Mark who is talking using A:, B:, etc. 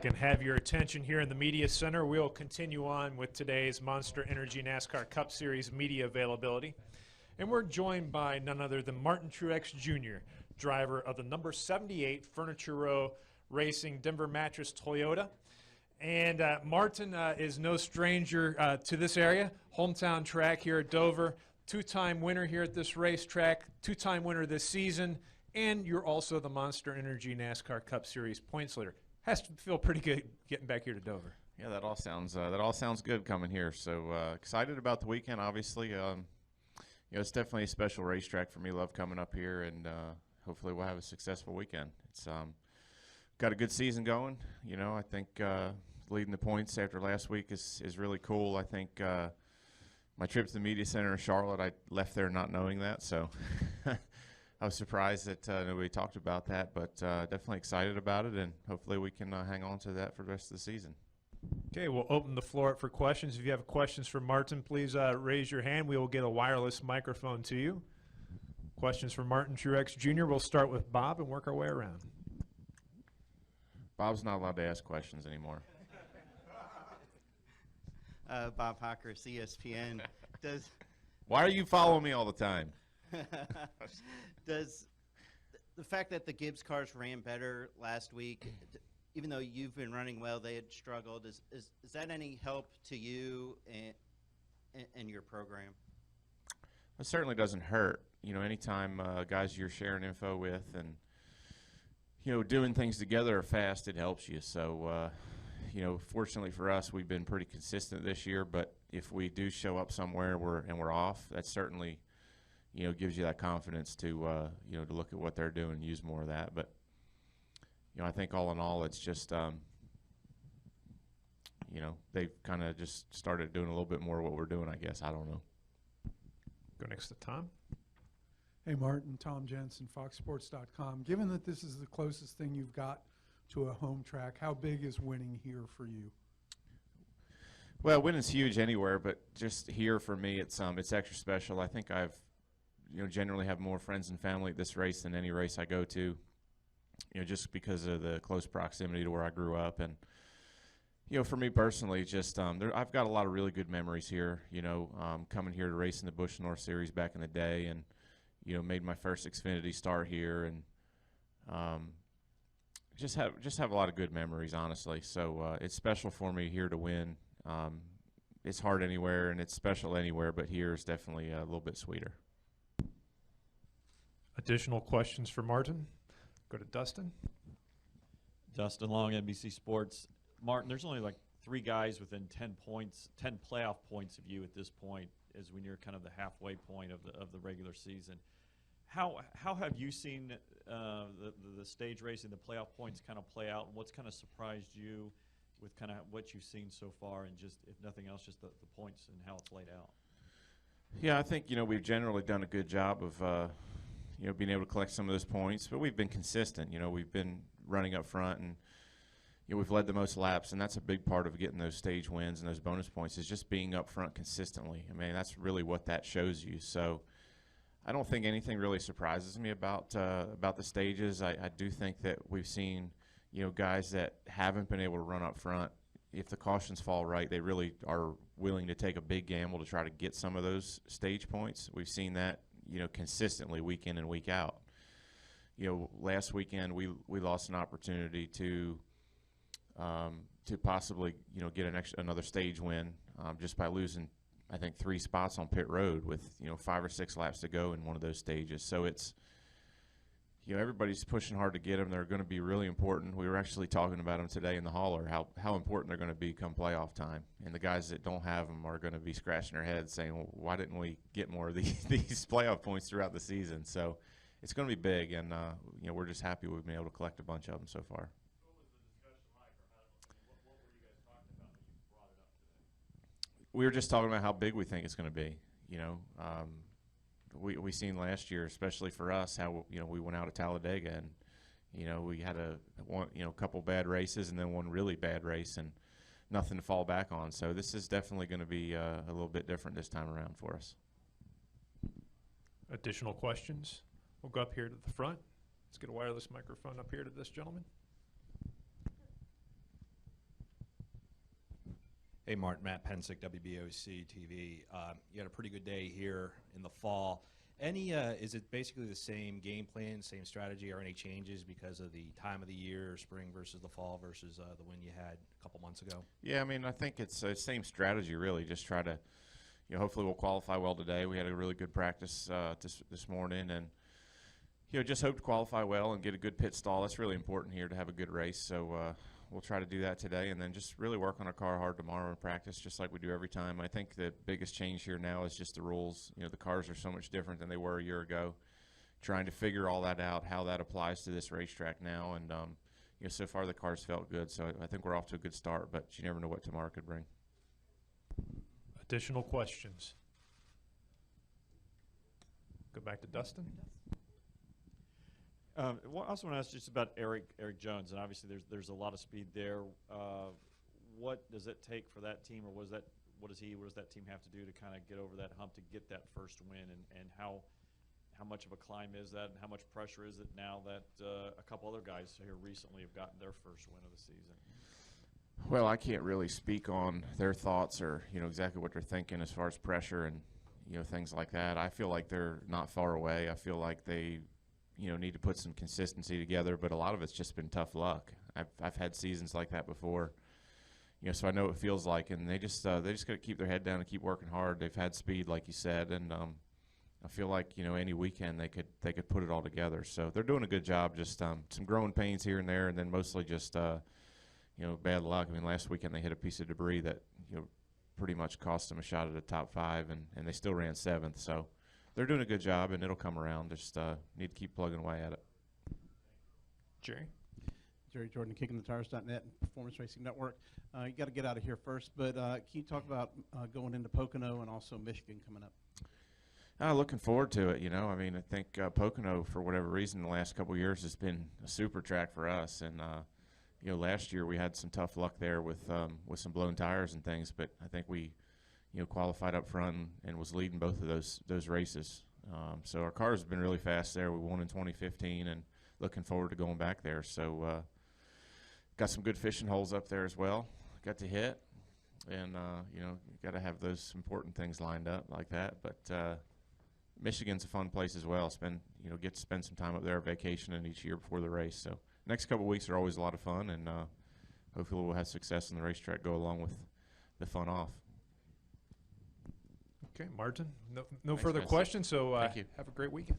A: And have your attention here in the Media Center. We'll continue on with today's Monster Energy NASCAR Cup Series media availability. And we're joined by none other than Martin Truex Jr., driver of the number 78 Furniture Row Racing Denver Mattress Toyota. And Martin is no stranger to this area, hometown track here at Dover, two-time winner here at this racetrack, two-time winner this season, and you're also the Monster Energy NASCAR Cup Series points leader. Has to feel pretty good getting back here to Dover.
B: Yeah, that all sounds good coming here. So excited about the weekend. Obviously, it's definitely a special racetrack for me. Love coming up here, and hopefully we'll have a successful weekend. It's got a good season going. I think leading the points after last week is really cool. I think my trip to the Media Center in Charlotte, I left there not knowing that, so. I was surprised that nobody talked about that, but definitely excited about it, and hopefully we can hang on to that for the rest of the season.
A: Okay, we'll open the floor up for questions. If you have questions for Martin, please raise your hand. We will get a wireless microphone to you. Questions for Martin Truex Jr. We'll start with Bob and work our way around.
B: Bob's not allowed to ask questions anymore.
C: Bob Hocker, ESPN.
B: Why are you following me all the time?
C: Does the fact that the Gibbs cars ran better last week, even though you've been running well, they had struggled, is that any help to you and your program?
B: It certainly doesn't hurt. Anytime guys you're sharing info with and, doing things together fast, it helps you. So, fortunately for us, we've been pretty consistent this year, but if we do show up somewhere and we're off, that's certainly gives you that confidence to, to look at what they're doing and use more of that. But, I think all in all, it's just, they've kind of just started doing a little bit more of what we're doing, I guess. I don't know.
A: Go next to Tom.
D: Hey, Martin, Tom Jensen, FoxSports.com. Given that this is the closest thing you've got to a home track, how big is winning here for you?
B: Well, winning's huge anywhere, but just here for me, it's extra special. I think I've generally have more friends and family at this race than any race I go to, just because of the close proximity to where I grew up. And, for me personally, just I've got a lot of really good memories here, coming here to race in the Busch North Series back in the day and, made my first Xfinity start here and just have a lot of good memories, honestly. So it's special for me here to win. It's hard anywhere and it's special anywhere, but here is definitely a little bit sweeter.
A: Additional questions for Martin? Go to Dustin.
E: Dustin Long, NBC Sports. Martin, there's only like 3 guys within 10 playoff points of you at this point as we near kind of the halfway point of the regular season. How have you seen the stage racing, the playoff points kind of play out, and what's kind of surprised you with kind of what you've seen so far, and just, if nothing else, just the points and how it's laid out?
B: Yeah, I think, we've generally done a good job of being able to collect some of those points, but we've been consistent. We've been running up front, and we've led the most laps, and that's a big part of getting those stage wins and those bonus points is just being up front consistently. I mean, that's really what that shows you. So I don't think anything really surprises me about the stages. I do think that we've seen guys that haven't been able to run up front. If the cautions fall right, they really are willing to take a big gamble to try to get some of those stage points. We've seen that consistently week in and week out. Last weekend we lost an opportunity to possibly get another stage win just by losing, I think, 3 spots on pit road with 5 or 6 laps to go in one of those stages. So it's everybody's pushing hard to get them. They're going to be really important. We were actually talking about them today in the hauler, how important they're going to be come playoff time. And the guys that don't have them are going to be scratching their heads saying, well, why didn't we get more of these playoff points throughout the season? So it's going to be big, and we're just happy we've been able to collect a bunch of them so far.
E: What was the discussion like, or what were you guys talking about when you brought it up today?
B: We were just talking about how big we think it's going to be. We seen last year, especially for us, how we went out of Talladega and we had a couple bad races and then one really bad race and nothing to fall back on. So this is definitely going to be a little bit different this time around for us.
A: Additional questions? We'll go up here to the front. Let's get a wireless microphone up here to this gentleman.
F: Hey, Martin, Matt Pensick, WBOC TV. You had a pretty good day here in the fall. Is it basically the same game plan, same strategy, or any changes because of the time of the year, spring versus the fall versus the win you had a couple months ago?
B: Yeah, I mean, I think it's the same strategy, really. Just try to, hopefully we'll qualify well today. We had a really good practice this morning, and just hope to qualify well and get a good pit stall. That's really important here to have a good race. So we'll try to do that today, and then just really work on our car hard tomorrow in practice, just like we do every time. I think the biggest change here now is just the rules. The cars are so much different than they were a year ago. Trying to figure all that out, how that applies to this racetrack now, and so far the cars felt good. So I think we're off to a good start, but you never know what tomorrow could bring.
A: Additional questions? Go back to Dustin.
E: I also want to ask just about Eric Jones, and obviously there's a lot of speed there. What does it take for that team, or what does that team have to do to kind of get over that hump to get that first win, and how much of a climb is that, and how much pressure is it now that a couple other guys here recently have gotten their first win of the season?
B: Well, I can't really speak on their thoughts or exactly what they're thinking as far as pressure and things like that. I feel like they're not far away. I feel like they need to put some consistency together, but a lot of it's just been tough luck. I've had seasons like that before, so I know what it feels like, and they just got to keep their head down and keep working hard. They've had speed, like you said, and I feel like any weekend they could put it all together. So they're doing a good job. Just some growing pains here and there, and then mostly just bad luck. I mean, last weekend they hit a piece of debris that pretty much cost them a shot at the top 5, and they still ran 7th. So they're doing a good job, and it'll come around. Just need to keep plugging away at it.
A: Jerry?
G: Jerry Jordan, KickingTheTires.net and Performance Racing Network. You got to get out of here first, but can you talk about going into Pocono and also Michigan coming up?
B: Looking forward to it. I mean, I think Pocono, for whatever reason, the last couple of years has been a super track for us. And last year we had some tough luck there with some blown tires and things, but I think we qualified up front and was leading both of those races. So our cars have been really fast there. We won in 2015, and looking forward to going back there. So got some good fishing holes up there as well. Got to hit, and got to have those important things lined up like that. But Michigan's a fun place as well. Get to spend some time up there vacationing each year before the race. So next couple of weeks are always a lot of fun, and hopefully we'll have success in the racetrack go along with the fun off.
A: Okay, Martin, no
B: Thanks,
A: further
B: guys.
A: questions, so
B: Thank you.
A: have a great weekend.